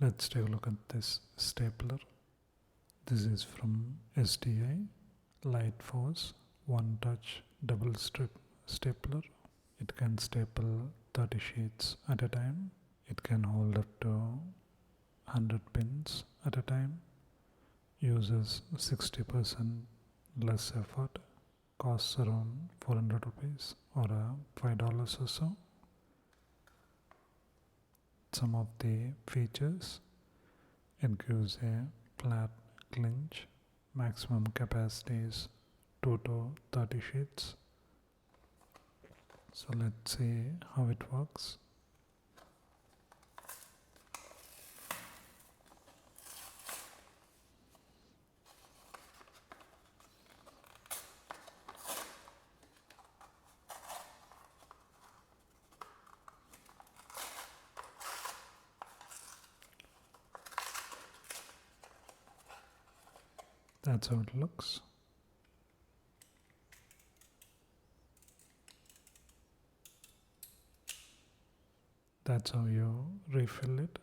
Let's take a look at this stapler. This is from SDI One Touch Stapler. It can staple 30 sheets at a time. It can hold up to 100 pins at a time. Uses 60% less effort. Costs around 400 rupees or $5 or so. Some of the features: it gives a flat clinch, maximum capacity is 2 to 30 sheets. So let's see how it works. That's how it looks. That's how you refill it.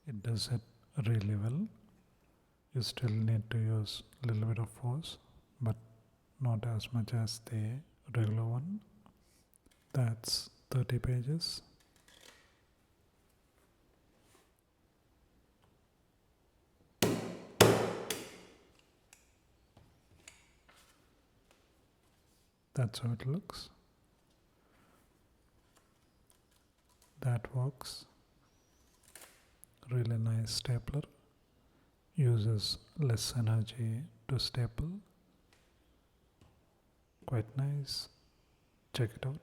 It does it really well. You still need to use a little bit of force, but not as much as the regular one. That's 30 pages. That's how it looks. That works. Really nice stapler. Uses less energy to staple. Quite nice. Check it out.